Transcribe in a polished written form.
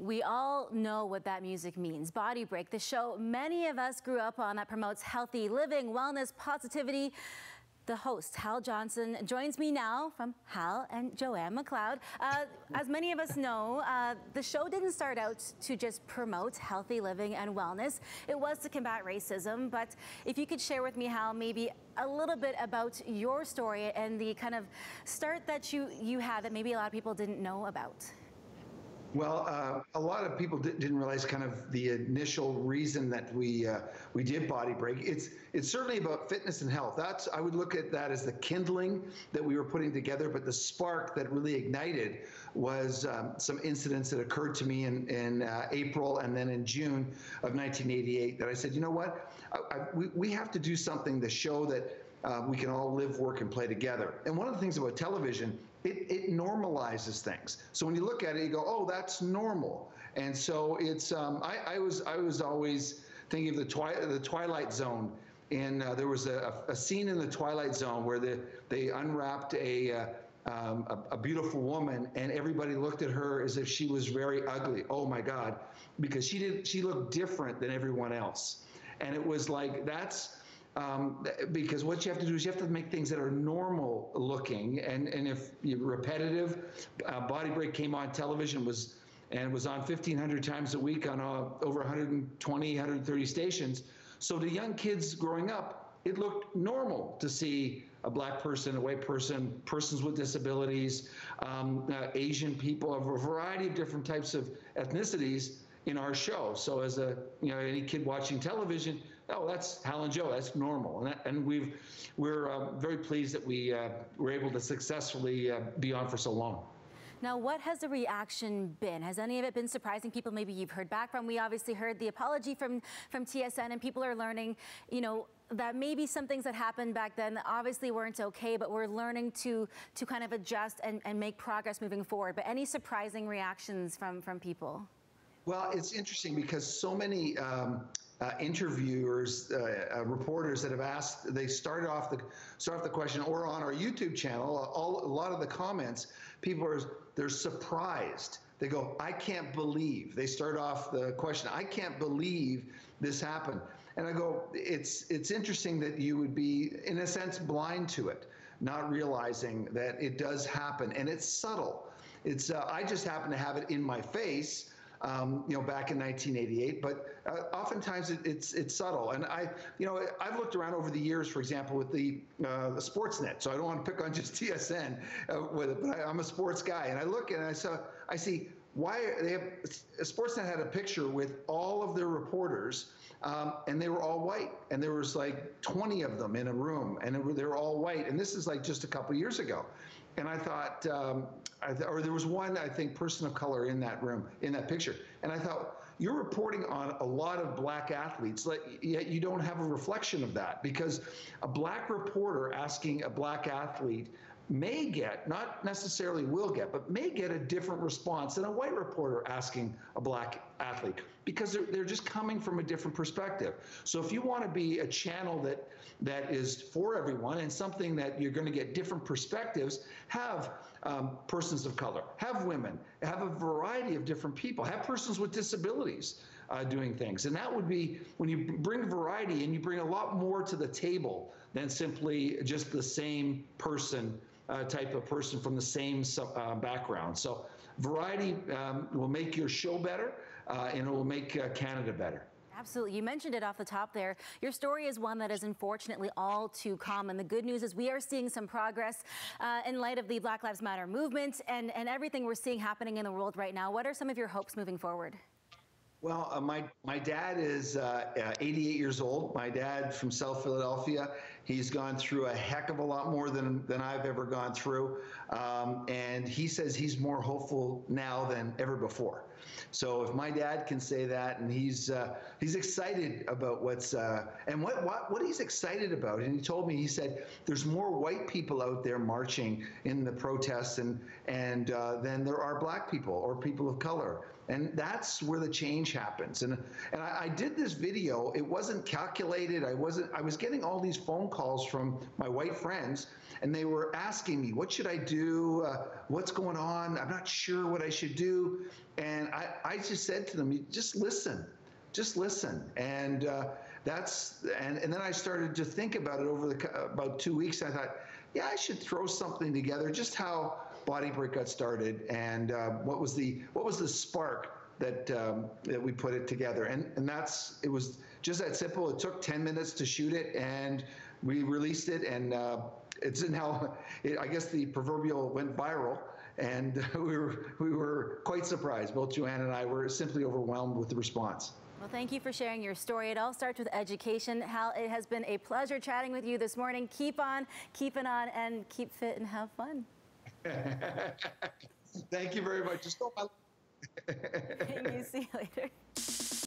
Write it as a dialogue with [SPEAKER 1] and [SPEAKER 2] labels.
[SPEAKER 1] we all know what that music means. Body Break, the show many of us grew up on that promotes healthy living, wellness, positivity. The host, Hal Johnson, joins me now from Hal and Joanne McLeod. As many of us know, the show didn't start out to just promote healthy living and wellness. It was to combat racism. But if you could share with me, Hal, maybe a little bit about your story and the kind of start that you had that maybe a lot of people didn't know about.
[SPEAKER 2] Well, a lot of people didn't realize kind of the initial reason that we did Body Break. It's certainly about fitness and health. I would look at that as the kindling that we were putting together, but the spark that really ignited was some incidents that occurred to me in April and then in June of 1988 that I said, you know what, we have to do something to show that we can all live, work, and play together. And one of the things about television, it normalizes things. So when you look at it, you go, oh, that's normal. And so it's, I was always thinking of the Twilight Zone. And there was a scene in the Twilight Zone where they unwrapped a beautiful woman, and everybody looked at her as if she was very ugly. Oh my God, because she looked different than everyone else. And it was like, because what you have to do is you have to make things that are normal looking, and if you're repetitive. Body Break came on television, was on 1,500 times a week on over 120, 130 stations. So to young kids growing up, it looked normal to see a black person, a white person, persons with disabilities, Asian people, a variety of different types of ethnicities in our show. So as any kid watching television, oh, that's Hal and Joe, that's normal. And we're very pleased that we were able to successfully be on for so long.
[SPEAKER 1] Now, what has the reaction been? Has any of it been surprising? People maybe you've heard back from. We obviously heard the apology from TSN, and people are learning, that maybe some things that happened back then obviously weren't okay, but we're learning to kind of adjust and make progress moving forward. But any surprising reactions from people?
[SPEAKER 2] Well, it's interesting because so many interviewers, reporters that have asked, they start off the question, or on our YouTube channel, a lot of the comments, they're surprised. They go, I can't believe. They start off the question, I can't believe this happened. And I go, it's interesting that you would be, in a sense, blind to it, not realizing that it does happen, and it's subtle. It's I just happen to have it in my face. Back in 1988, but oftentimes it's subtle. And I've looked around over the years, for example, with the Sportsnet. So I don't want to pick on just TSN with it, but I'm a sports guy, and I look and I see why Sportsnet had a picture with all of their reporters, and they were all white, and there was like 20 of them in a room, and they were all white. And this is like just a couple of years ago. And I thought, or there was one, I think, person of color in that room, in that picture. And I thought, you're reporting on a lot of black athletes, yet you don't have a reflection of that, because a black reporter asking a black athlete may get, not necessarily will get, but may get a different response than a white reporter asking a black athlete, because they're just coming from a different perspective. So if you want to be a channel that is for everyone and something that you're going to get different perspectives, have persons of color, have women, have a variety of different people, have persons with disabilities doing things. And that would be, when you bring variety, and you bring a lot more to the table than simply just the same person, type of person from the same background. So variety will make your show better, and it will make Canada better.
[SPEAKER 1] Absolutely. You mentioned it off the top there. Your story is one that is unfortunately all too common. The good news is we are seeing some progress in light of the Black Lives Matter movement and everything we're seeing happening in the world right now. What are some of your hopes moving forward?
[SPEAKER 2] Well, my dad is 88 years old. My dad from South Philadelphia. He's gone through a heck of a lot more than I've ever gone through. And he says he's more hopeful now than ever before. So if my dad can say that, and he's excited about what he's excited about, and he told me, he said, there's more white people out there marching in the protests than there are black people or people of color. And that's where the change happens. And I did this video. It wasn't calculated. I was getting all these phone calls from my white friends, and they were asking me, what should I do? What's going on? I'm not sure what I should do. And I just said to them, "You just listen. Just listen." And and then I started to think about it over about 2 weeks. I thought, yeah, I should throw something together, just how Body Break got started, and what was the spark that we put it together. And it was just that simple. It took 10 minutes to shoot it, and we released it, and it's now, I guess the proverbial went viral. And we were quite surprised. Both Joanne and I were simply overwhelmed with the response.
[SPEAKER 1] Well, thank you for sharing your story. It all starts with education. Hal, it has been a pleasure chatting with you this morning. Keep on keeping on, and keep fit and have fun.
[SPEAKER 2] Thank you very much. Just go.
[SPEAKER 1] Thank you. See you later.